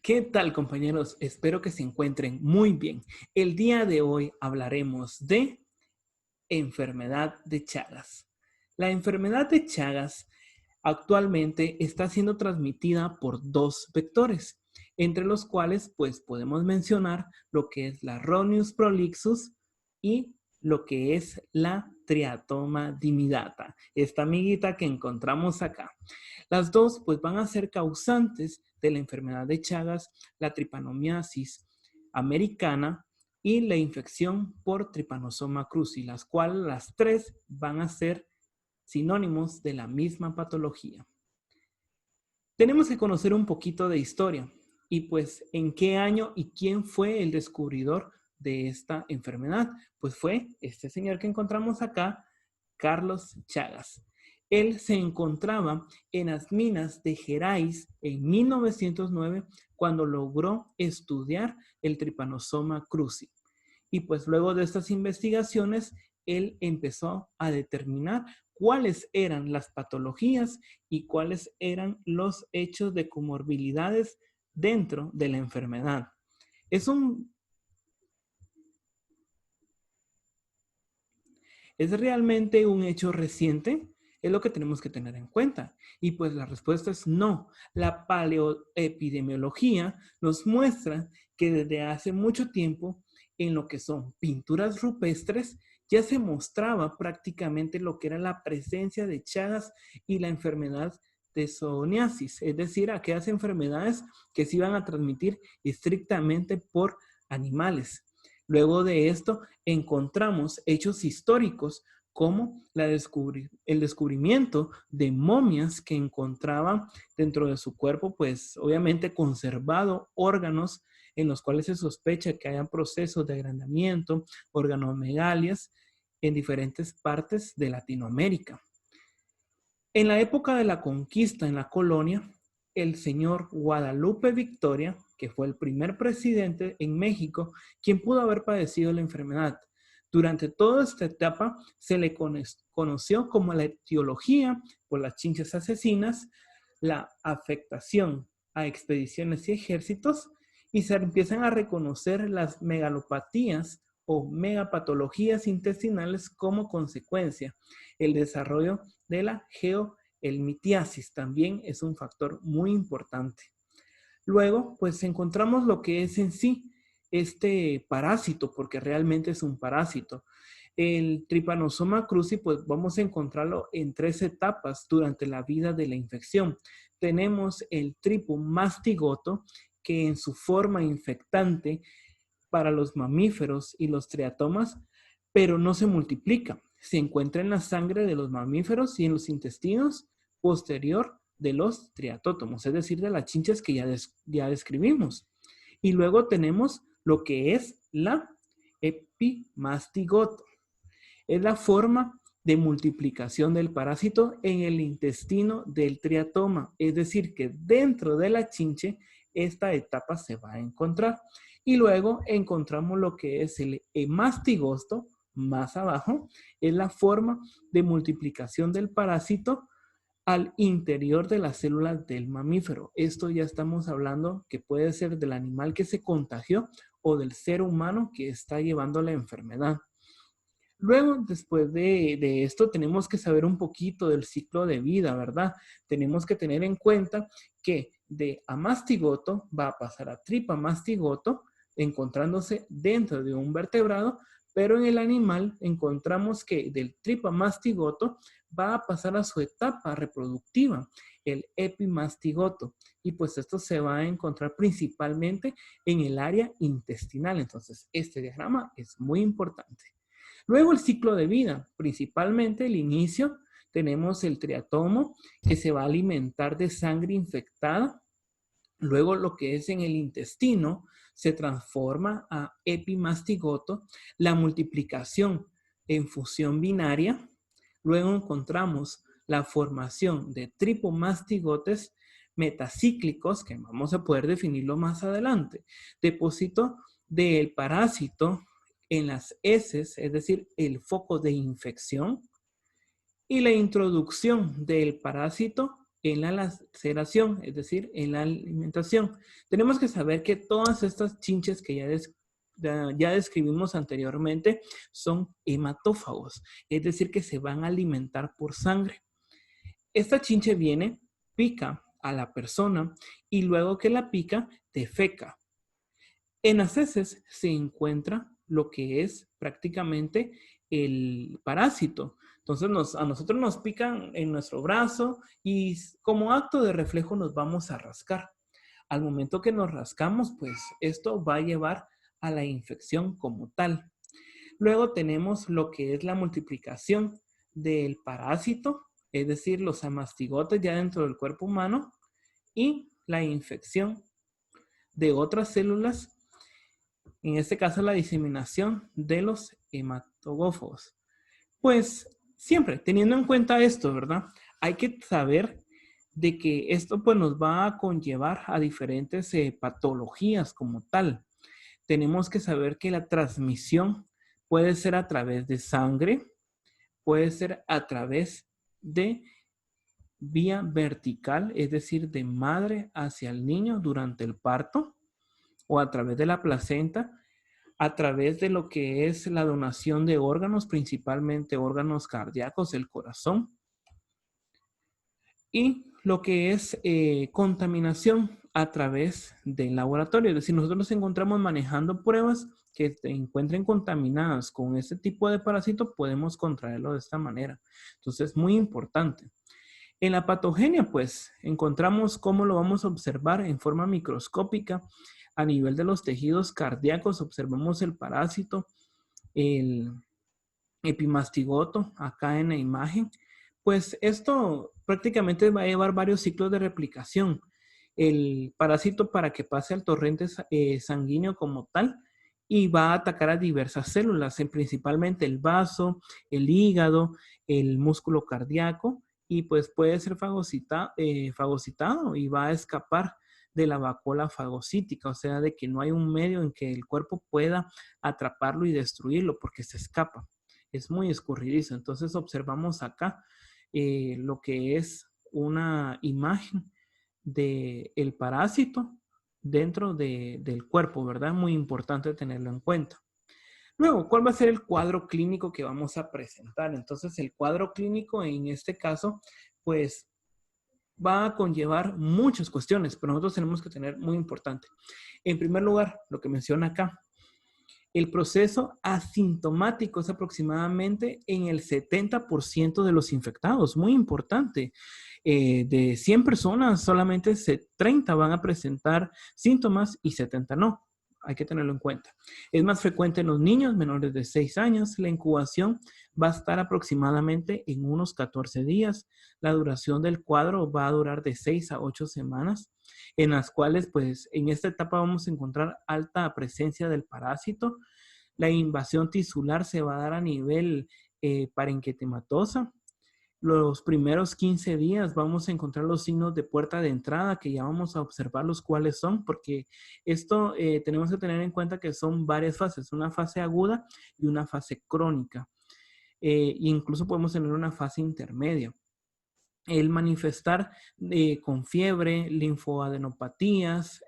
¿Qué tal, compañeros? Espero que se encuentren muy bien. El día de hoy hablaremos de enfermedad de Chagas. La enfermedad de Chagas actualmente está siendo transmitida por dos vectores, entre los cuales pues podemos mencionar lo que es la Rhonius prolixus y lo que es la triatoma dimidata, esta amiguita que encontramos acá. Las dos pues van a ser causantes de la enfermedad de Chagas, la tripanomiasis americana y la infección por Trypanosoma cruzi, las cuales las tres van a ser sinónimos de la misma patología. Tenemos que conocer un poquito de historia y pues en qué año y quién fue el descubridor de esta enfermedad. Pues fue este señor que encontramos acá, Carlos Chagas. Él se encontraba en las minas de Gerais en 1909 cuando logró estudiar el Trypanosoma cruzi. Y pues luego de estas investigaciones, él empezó a determinar cuáles eran las patologías y cuáles eran los hechos de comorbilidades dentro de la enfermedad. ¿Es realmente un hecho reciente? Es lo que tenemos que tener en cuenta. Y pues la respuesta es no. La paleoepidemiología nos muestra que desde hace mucho tiempo en lo que son pinturas rupestres ya se mostraba prácticamente lo que era la presencia de Chagas y la enfermedad de zooniasis, es decir, aquellas enfermedades que se iban a transmitir estrictamente por animales. Luego de esto encontramos hechos históricos como el descubrimiento de momias que encontraban dentro de su cuerpo, pues obviamente conservado órganos en los cuales se sospecha que hayan procesos de agrandamiento, organomegalias en diferentes partes de Latinoamérica. En la época de la conquista en la colonia, el señor Guadalupe Victoria, que fue el primer presidente en México, quien pudo haber padecido la enfermedad. Durante toda esta etapa se le conoció como la etiología por las chinches asesinas, la afectación a expediciones y ejércitos, y se empiezan a reconocer las megalopatías o megapatologías intestinales como consecuencia. El desarrollo de la geoelmitiasis también es un factor muy importante. Luego, pues encontramos lo que es en sí este parásito, porque realmente es un parásito. El Trypanosoma cruzi, pues vamos a encontrarlo en tres etapas durante la vida de la infección. Tenemos el tripomastigoto, que en su forma infectante para los mamíferos y los triatomas, pero no se multiplica. Se encuentra en la sangre de los mamíferos y en los intestinos posterior de los triatótomos, es decir, de las chinches que ya describimos. Y luego tenemos lo que es la epimastigoto. Es la forma de multiplicación del parásito en el intestino del triatoma, es decir, que dentro de la chinche esta etapa se va a encontrar. Y luego encontramos lo que es el hemastigosto, más abajo, es la forma de multiplicación del parásito al interior de las células del mamífero. Esto ya estamos hablando que puede ser del animal que se contagió o del ser humano que está llevando la enfermedad. Luego, después de esto, tenemos que saber un poquito del ciclo de vida, ¿verdad? Tenemos que tener en cuenta que de amastigoto va a pasar a tripamastigoto, encontrándose dentro de un vertebrado, pero en el animal encontramos que del tripamastigoto va a pasar a su etapa reproductiva, el epimastigoto. Y pues esto se va a encontrar principalmente en el área intestinal. Entonces, este diagrama es muy importante. Luego el ciclo de vida, principalmente el inicio, tenemos el triatomo que se va a alimentar de sangre infectada. Luego lo que es en el intestino se transforma a epimastigoto, la multiplicación en fusión binaria. Luego encontramos la formación de tripomastigotes metacíclicos, que vamos a poder definirlo más adelante. Depósito del parásito en las heces, es decir, el foco de infección, y la introducción del parásito en la laceración, es decir, en la alimentación. Tenemos que saber que todas estas chinches que ya describimos anteriormente son hematófagos, es decir, que se van a alimentar por sangre. Esta chinche viene, pica a la persona y luego que la pica, defeca. En las heces se encuentra lo que es prácticamente el parásito. Entonces a nosotros nos pican en nuestro brazo y como acto de reflejo nos vamos a rascar. Al momento que nos rascamos, pues esto va a llevar a la infección como tal. Luego tenemos lo que es la multiplicación del parásito, es decir, los amastigotes ya dentro del cuerpo humano y la infección de otras células, en este caso la diseminación de los hematogófagos. Pues siempre teniendo en cuenta esto, ¿verdad? Hay que saber de que esto pues nos va a conllevar a diferentes patologías como tal. Tenemos que saber que la transmisión puede ser a través de sangre, puede ser a través de vía vertical, es decir, de madre hacia el niño durante el parto, o a través de la placenta, a través de lo que es la donación de órganos, principalmente órganos cardíacos, el corazón, y lo que es contaminación a través del laboratorio. Es decir, nosotros nos encontramos manejando pruebas que se encuentren contaminadas con este tipo de parásito, podemos contraerlo de esta manera. Entonces, muy importante. En la patogenia, pues, encontramos cómo lo vamos a observar en forma microscópica. A nivel de los tejidos cardíacos, observamos el parásito, el epimastigoto, acá en la imagen. Pues esto prácticamente va a llevar varios ciclos de replicación. El parásito para que pase al torrente sanguíneo como tal y va a atacar a diversas células, principalmente el vaso, el hígado, el músculo cardíaco y pues puede ser fagocitado y va a escapar de la vacuola fagocítica, o sea, de que no hay un medio en que el cuerpo pueda atraparlo y destruirlo porque se escapa. Es muy escurridizo. Entonces observamos acá lo que es una imagen del parásito dentro del cuerpo, ¿verdad? Muy importante tenerlo en cuenta. Luego, ¿cuál va a ser el cuadro clínico que vamos a presentar? Entonces, el cuadro clínico en este caso, pues va a conllevar muchas cuestiones, pero nosotros tenemos que tener muy importante. En primer lugar, lo que menciona acá, el proceso asintomático es aproximadamente en el 70% de los infectados, muy importante. De 100 personas, solamente 30 van a presentar síntomas y 70 no. Hay que tenerlo en cuenta. Es más frecuente en los niños menores de 6 años. La incubación va a estar aproximadamente en unos 14 días. La duración del cuadro va a durar de 6 a 8 semanas, en las cuales, pues, en esta etapa vamos a encontrar alta presencia del parásito. La invasión tisular se va a dar a nivel parenquitematosa. Los primeros 15 días vamos a encontrar los signos de puerta de entrada que ya vamos a observar los cuáles son, porque esto tenemos que tener en cuenta que son varias fases, una fase aguda y una fase crónica. Incluso podemos tener una fase intermedia. El manifestar con fiebre, linfoadenopatías,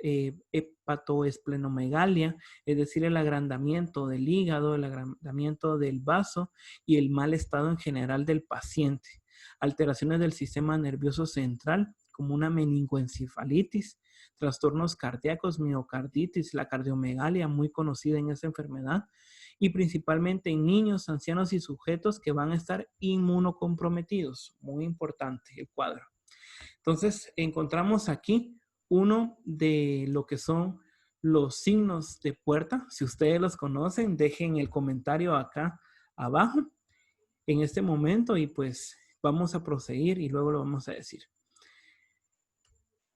hepatoesplenomegalia, es decir, el agrandamiento del hígado, el agrandamiento del vaso y el mal estado en general del paciente. Alteraciones del sistema nervioso central, como una meningoencefalitis, trastornos cardíacos, miocarditis, la cardiomegalia, muy conocida en esta enfermedad, y principalmente en niños, ancianos y sujetos que van a estar inmunocomprometidos. Muy importante el cuadro. Entonces, encontramos aquí uno de lo que son los signos de puerta. Si ustedes los conocen, dejen el comentario acá abajo en este momento y pues vamos a proseguir y luego lo vamos a decir.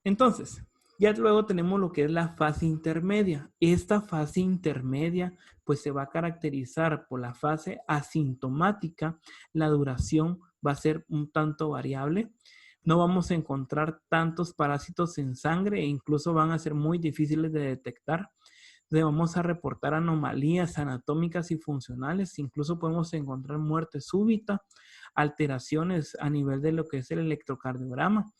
Entonces, ya luego tenemos lo que es la fase intermedia. Esta fase intermedia pues se va a caracterizar por la fase asintomática. La duración va a ser un tanto variable. No vamos a encontrar tantos parásitos en sangre e incluso van a ser muy difíciles de detectar. Vamos a reportar anomalías anatómicas y funcionales. Incluso podemos encontrar muerte súbita, alteraciones a nivel de lo que es el electrocardiograma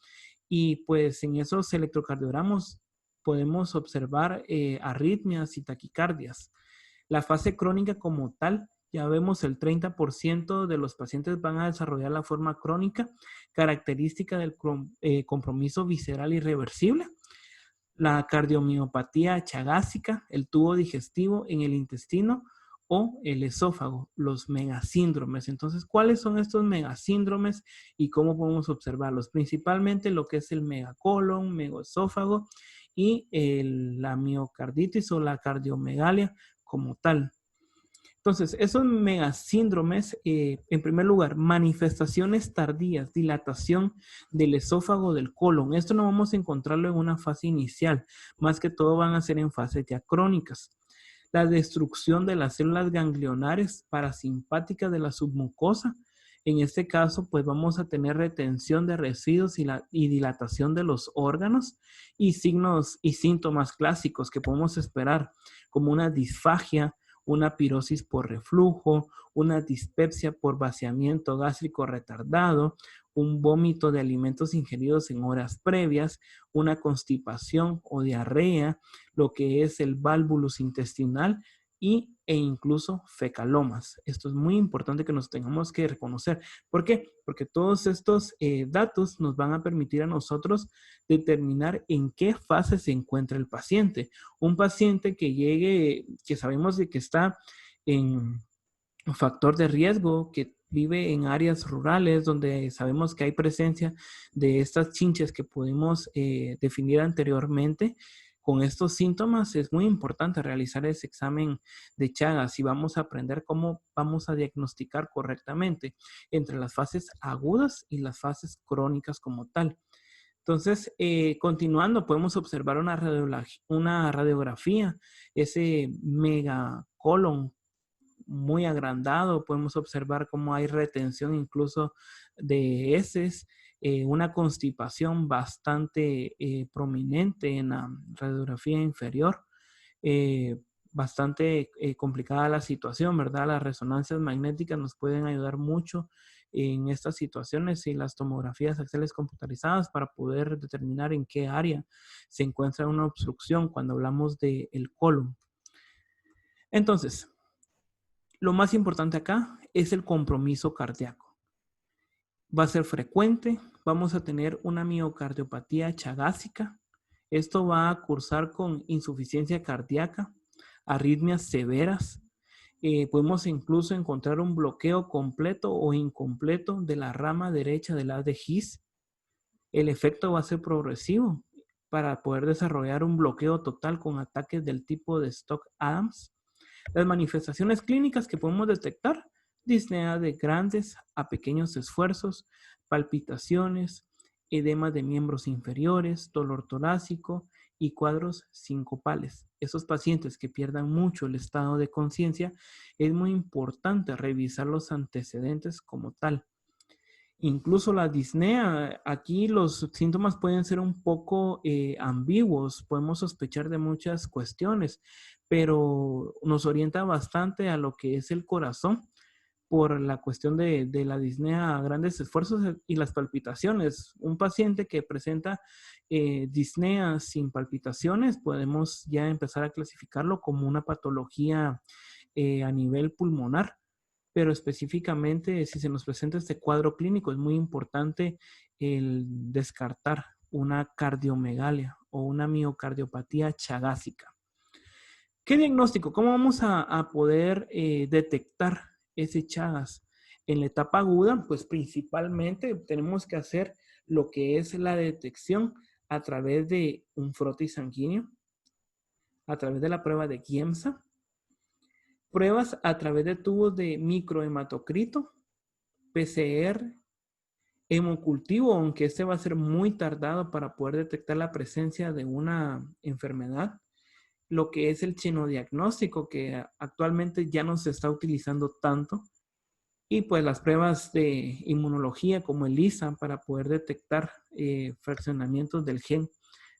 y pues en esos electrocardiogramos podemos observar arritmias y taquicardias. La fase crónica como tal, ya vemos el 30% de los pacientes van a desarrollar la forma crónica, característica del compromiso visceral irreversible, la cardiomiopatía chagásica, el tubo digestivo en el intestino o el esófago, los megasíndromes. Entonces, ¿cuáles son estos megasíndromes y cómo podemos observarlos? Principalmente lo que es el megacolon, megaesófago y la miocarditis o la cardiomegalia como tal. Entonces, esos megasíndromes, en primer lugar, manifestaciones tardías, dilatación del esófago, del colon. Esto no vamos a encontrarlo en una fase inicial, más que todo van a ser en fases ya crónicas. La destrucción de las células ganglionares parasimpáticas de la submucosa. En este caso, pues vamos a tener retención de residuos y dilatación de los órganos y signos y síntomas clásicos que podemos esperar, como una disfagia, una pirosis por reflujo, una dispepsia por vaciamiento gástrico retardado, un vómito de alimentos ingeridos en horas previas, una constipación o diarrea, lo que es el válvulus intestinal e incluso fecalomas. Esto es muy importante que nos tengamos que reconocer. ¿Por qué? Porque todos estos datos nos van a permitir a nosotros determinar en qué fase se encuentra el paciente. Un paciente que llegue, que sabemos de que está en factor de riesgo, que vive en áreas rurales donde sabemos que hay presencia de estas chinches que pudimos definir anteriormente. Con estos síntomas es muy importante realizar ese examen de Chagas y vamos a aprender cómo vamos a diagnosticar correctamente entre las fases agudas y las fases crónicas como tal. Entonces, continuando, podemos observar una radiografía, ese megacolon muy agrandado, podemos observar cómo hay retención incluso de heces, una constipación bastante prominente en la radiografía inferior, eh, bastante complicada la situación, ¿verdad? Las resonancias magnéticas nos pueden ayudar mucho en estas situaciones y las tomografías axiales computarizadas para poder determinar en qué área se encuentra una obstrucción cuando hablamos del colon. Entonces, lo más importante acá es el compromiso cardíaco. Va a ser frecuente, vamos a tener una miocardiopatía chagásica. Esto va a cursar con insuficiencia cardíaca, arritmias severas. Podemos incluso encontrar un bloqueo completo o incompleto de la rama derecha del haz de His. El efecto va a ser progresivo para poder desarrollar un bloqueo total con ataques del tipo de Stock-Adams. Las manifestaciones clínicas que podemos detectar: disnea de grandes a pequeños esfuerzos, palpitaciones, edema de miembros inferiores, dolor torácico y cuadros sincopales. Esos pacientes que pierdan mucho el estado de conciencia, es muy importante revisar los antecedentes como tal. Incluso la disnea, aquí los síntomas pueden ser un poco ambiguos, podemos sospechar de muchas cuestiones, pero nos orienta bastante a lo que es el corazón por la cuestión de la disnea a grandes esfuerzos y las palpitaciones. Un paciente que presenta disnea sin palpitaciones, podemos ya empezar a clasificarlo como una patología a nivel pulmonar, pero específicamente si se nos presenta este cuadro clínico es muy importante el descartar una cardiomegalia o una miocardiopatía chagásica. ¿Qué diagnóstico? ¿Cómo vamos a poder detectar ese Chagas? En la etapa aguda, pues principalmente tenemos que hacer lo que es la detección a través de un frotis sanguíneo, a través de la prueba de Giemsa, pruebas a través de tubos de microhematocrito, PCR, hemocultivo, aunque este va a ser muy tardado para poder detectar la presencia de una enfermedad, lo que es el chenodiagnóstico, que actualmente ya no se está utilizando tanto, y pues las pruebas de inmunología como el ELISA para poder detectar fraccionamientos del gen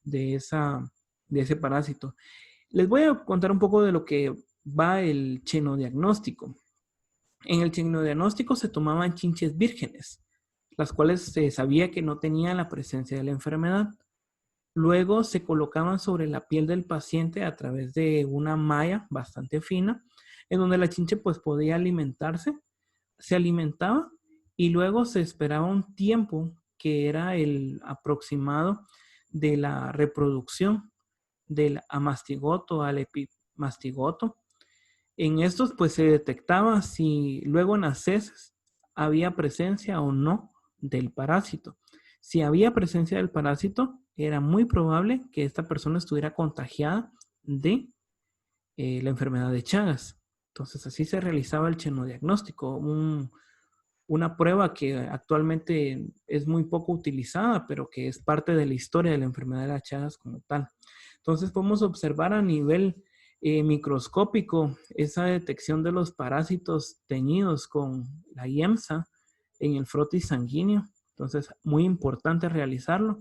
de ese parásito. Les voy a contar un poco de lo que va el chenodiagnóstico. En el chenodiagnóstico se tomaban chinches vírgenes. las cuales se sabía que no tenían la presencia de la enfermedad. Luego se colocaban sobre la piel del paciente a través de una malla bastante fina, en donde la chinche pues podía alimentarse, se alimentaba y luego se esperaba un tiempo que era el aproximado de la reproducción del amastigoto al epimastigoto. En estos pues se detectaba si luego en las heces había presencia o no del parásito. Si había presencia del parásito, era muy probable que esta persona estuviera contagiada de la enfermedad de Chagas. Entonces así se realizaba el chenodiagnóstico, una prueba que actualmente es muy poco utilizada, pero que es parte de la historia de la enfermedad de las Chagas como tal. Entonces podemos observar a nivel microscópico esa detección de los parásitos teñidos con la IEMSA en el frotis sanguíneo. Entonces, muy importante realizarlo.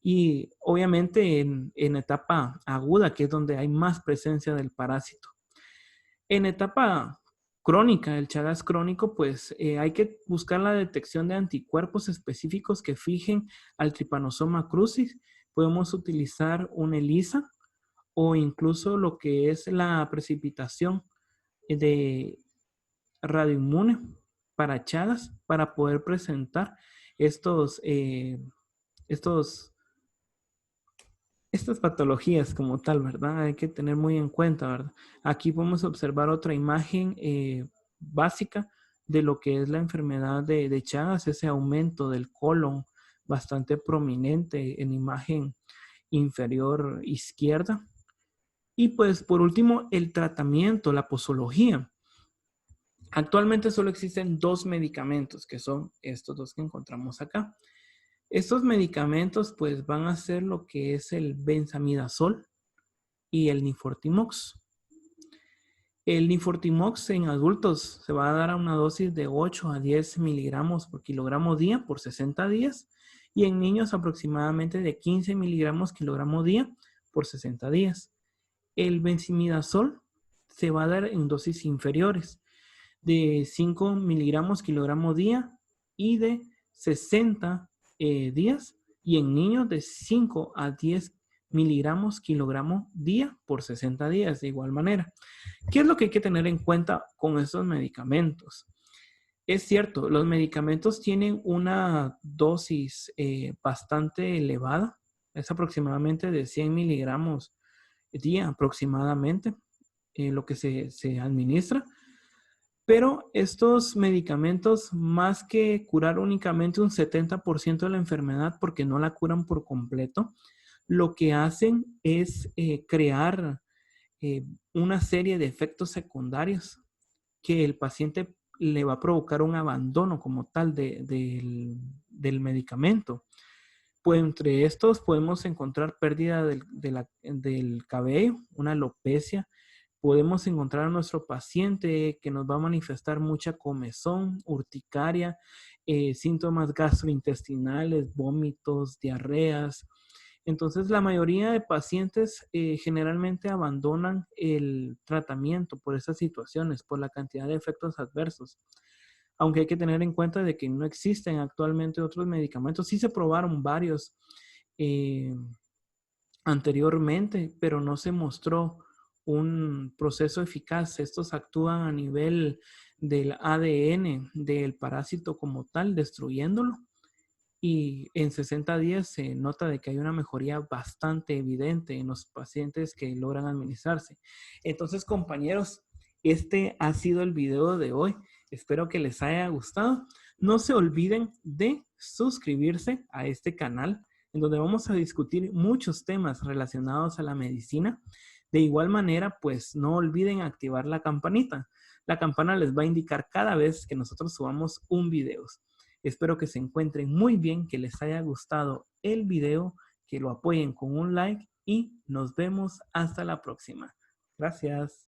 Y obviamente en etapa aguda, que es donde hay más presencia del parásito. En etapa crónica, el Chagas crónico, pues hay que buscar la detección de anticuerpos específicos que fijen al Trypanosoma cruzi. Podemos utilizar un ELISA o incluso lo que es la precipitación de radioinmune para Chagas para poder presentar estos, estos estas patologías como tal, ¿verdad? Hay que tener muy en cuenta, ¿verdad? Aquí podemos observar otra imagen básica de lo que es la enfermedad de Chagas, ese aumento del colon bastante prominente en imagen inferior izquierda. Y pues por último, el tratamiento, la posología. Actualmente solo existen dos medicamentos, que son estos dos que encontramos acá. Estos medicamentos pues van a ser lo que es el benzamidazol y el Nifortimox. El Nifortimox en adultos se va a dar a una dosis de 8 a 10 miligramos por kilogramo día por 60 días y en niños aproximadamente de 15 miligramos kilogramo día por 60 días. El benzimidazol se va a dar en dosis inferiores de 5 miligramos kilogramo día y de 60 días y en niños de 5 a 10 miligramos kilogramo día por 60 días de igual manera. ¿Qué es lo que hay que tener en cuenta con estos medicamentos? Es cierto, los medicamentos tienen una dosis bastante elevada, es aproximadamente de 100 miligramos día aproximadamente lo que se administra. Pero estos medicamentos, más que curar únicamente un 70% de la enfermedad, porque no la curan por completo, lo que hacen es crear eh, una serie de efectos secundarios que el paciente le va a provocar un abandono como tal del medicamento. Pues entre estos podemos encontrar pérdida del cabello, una alopecia. Podemos encontrar a nuestro paciente que nos va a manifestar mucha comezón, urticaria, síntomas gastrointestinales, vómitos, diarreas. Entonces, la mayoría de pacientes generalmente abandonan el tratamiento por esas situaciones, por la cantidad de efectos adversos. Aunque hay que tener en cuenta de que no existen actualmente otros medicamentos. Sí se probaron varios eh, anteriormente, pero no se mostró un proceso eficaz. Estos actúan a nivel del ADN del parásito como tal, destruyéndolo. Y en 60 días se nota de que hay una mejoría bastante evidente en los pacientes que logran administrarse. Entonces, compañeros, este ha sido el video de hoy. Espero que les haya gustado. No se olviden de suscribirse a este canal en donde vamos a discutir muchos temas relacionados a la medicina. De igual manera, pues no olviden activar la campanita. La campana les va a indicar cada vez que nosotros subamos un video. Espero que se encuentren muy bien, que les haya gustado el video, que lo apoyen con un like y nos vemos hasta la próxima. Gracias.